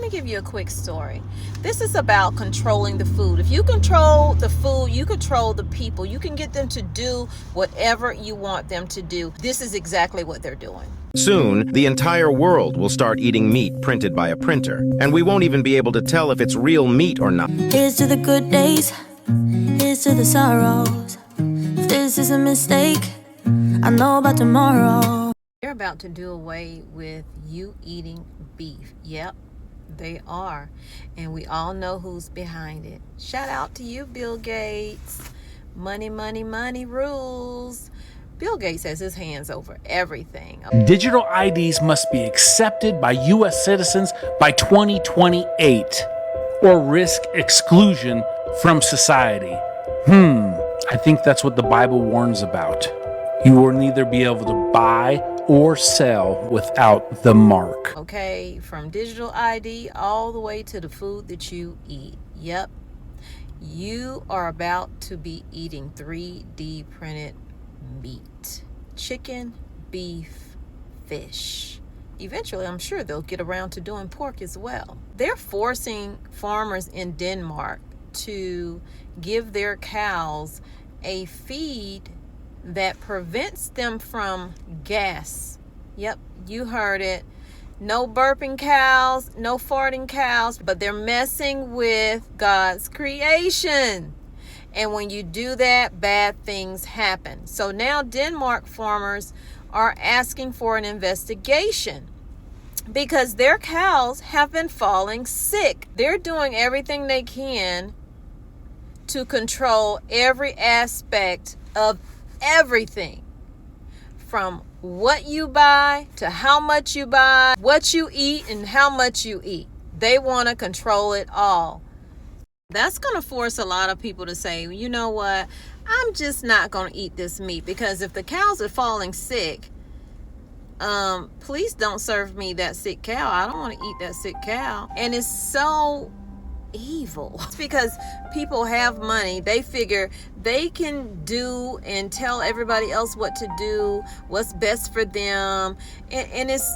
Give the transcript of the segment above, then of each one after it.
me give you a quick story. This is about controlling the food. If you control the food, you control the people. You can get them to do whatever you want them to do. This is exactly what they're doing. Soon, the entire world will start eating meat printed by a printer, and we won't even be able to tell if it's real meat or not. Here's to the good days, here's to the sorrows. If this is a mistake, I know about tomorrow. They're about to do away with you eating beef. Yep, they are. And we all know who's behind it. Shout out to you, Bill Gates. Money, money, money rules. Bill Gates has his hands over everything. Digital IDs must be accepted by U.S. citizens by 2028 or risk exclusion from society. I think that's what the Bible warns about. You will neither be able to buy or sell without the mark. Okay, from digital ID all the way to the food that you eat. Yep, you are about to be eating 3D printed meat. Chicken, beef, fish. Eventually, I'm sure they'll get around to doing pork as well. They're forcing farmers in Denmark to give their cows a feed that prevents them from gas. Yep, you heard it. No burping cows, no farting cows, but they're messing with God's creation. And when you do that, bad things happen. So now Denmark farmers are asking for an investigation because their cows have been falling sick. They're doing everything they can to control every aspect of everything, from what you buy to how much you buy, what you eat and how much you eat. They want to control it all. That's going to force a lot of people to say, you know what, I'm just not going to eat this meat, because if the cows are falling sick, please don't serve me that sick cow. I don't want to eat that sick cow. And it's so evil. It's because people have money. They figure they can do and tell everybody else what to do, what's best for them. And it's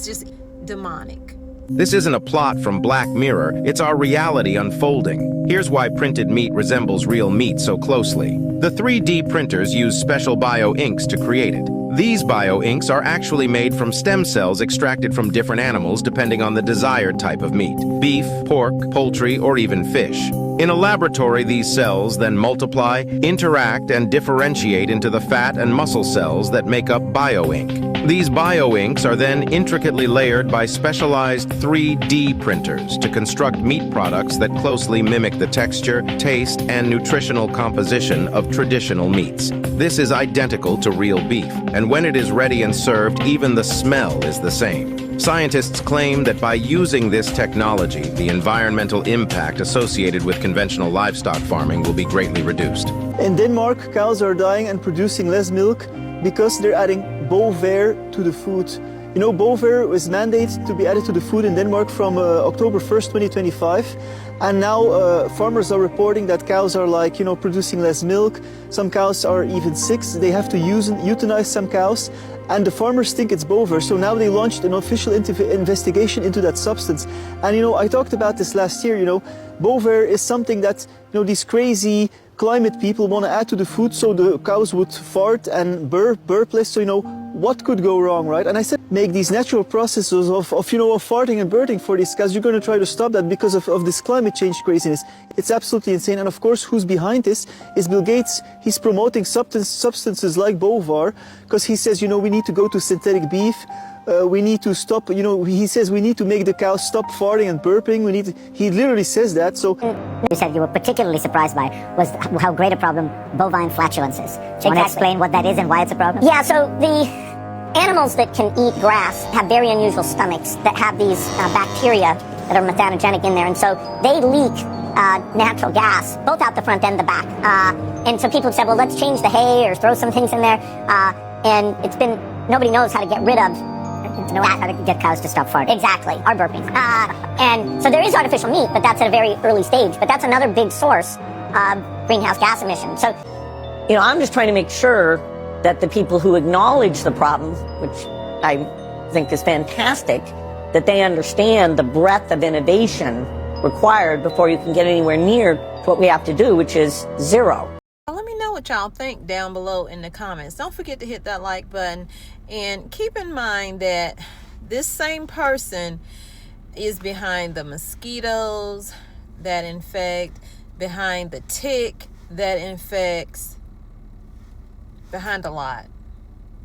just demonic. This isn't a plot from Black Mirror, it's our reality unfolding. Here's why printed meat resembles real meat so closely. The 3D printers use special bio-inks to create it. These bio-inks are actually made from stem cells extracted from different animals depending on the desired type of meat: beef, pork, poultry, or even fish. In a laboratory, these cells then multiply, interact, and differentiate into the fat and muscle cells that make up bio-ink. These bio-inks are then intricately layered by specialized 3D printers to construct meat products that closely mimic the texture, taste, and nutritional composition of traditional meats. This is identical to real beef, and when it is ready and served, even the smell is the same. Scientists claim that by using this technology, the environmental impact associated with conventional livestock farming will be greatly reduced. In Denmark, cows are dying and producing less milk because they're adding Bovaer to the food. You know, Bovaer was mandated to be added to the food in Denmark from October 1st, 2025. And now farmers are reporting that cows are producing less milk. Some cows are even sick. They have to euthanize some cows. And the farmers think it's Bovaer. So now they launched an official investigation into that substance. And I talked about this last year. Bovaer is something that these crazy climate people want to add to the food so the cows would fart and burp less. So what could go wrong, right? And I said, make these natural processes of farting and burping for these cows. You're going to try to stop that because of this climate change craziness. It's absolutely insane. And of course, who's behind this is Bill Gates. He's promoting substances like Bovaer because he says, we need to go to synthetic beef. We need to stop, he says we need to make the cows stop farting and burping. He literally says that. So you said you were particularly surprised by was how great a problem bovine flatulence is. Do you want to explain what that is and why it's a problem? Yeah, so the animals that can eat grass have very unusual stomachs that have these bacteria that are methanogenic in there, and so they leak natural gas, both out the front and the back. And so people have said, well, let's change the hay or throw some things in there. And nobody knows how to get rid of how to get cows to stop farting. Exactly, or burping. And so there is artificial meat, but that's at a very early stage. But that's another big source of greenhouse gas emissions. So, I'm just trying to make sure that the people who acknowledge the problem, which I think is fantastic, that they understand the breadth of innovation required before you can get anywhere near what we have to do, which is zero. Let me know what y'all think down below in the comments. Don't forget to hit that like button, and keep in mind that this same person is behind the mosquitoes that infect, behind the tick that infects, behind a lot.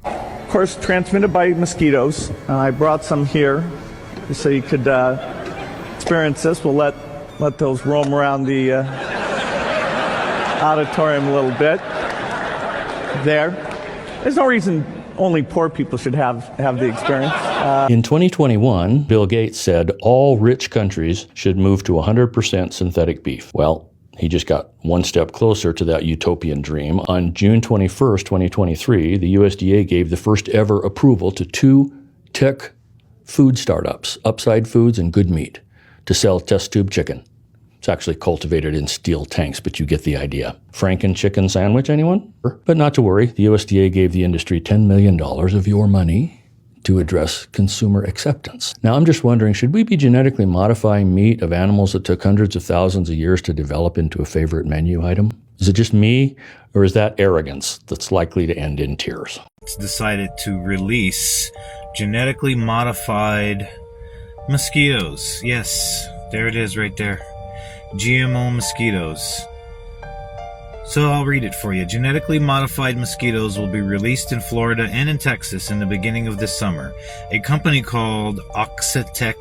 Of course, transmitted by mosquitoes. I brought some here so you could experience this. We'll let those roam around the auditorium a little bit. There. There's no reason only poor people should have the experience. In 2021, Bill Gates said all rich countries should move to 100% synthetic beef. Well, he just got one step closer to that utopian dream. On June 21st, 2023, the USDA gave the first ever approval to 2 tech food startups, Upside Foods and Good Meat, to sell test tube chicken. It's actually cultivated in steel tanks, but you get the idea. Franken chicken sandwich, anyone? But not to worry, the USDA gave the industry $10 million of your money to address consumer acceptance. Now, I'm just wondering, should we be genetically modifying meat of animals that took hundreds of thousands of years to develop into a favorite menu item? Is it just me, or is that arrogance that's likely to end in tears? It's decided to release genetically modified mosquitoes. Yes, there it is right there. GMO mosquitoes. So I'll read it for you. Genetically modified mosquitoes will be released in Florida and in Texas in the beginning of this summer. A company called Oxitec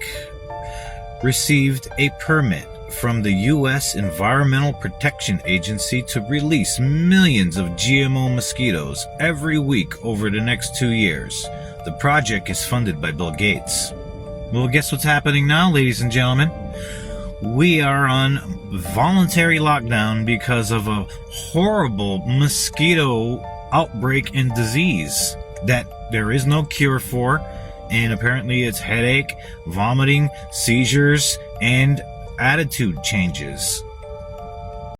received a permit from the U.S. Environmental Protection Agency to release millions of GMO mosquitoes every week over the next 2 years. The project is funded by Bill Gates. Well, guess what's happening now, ladies and gentlemen? We are on voluntary lockdown because of a horrible mosquito outbreak and disease that there is no cure for, and apparently it's headache, vomiting, seizures, and attitude changes.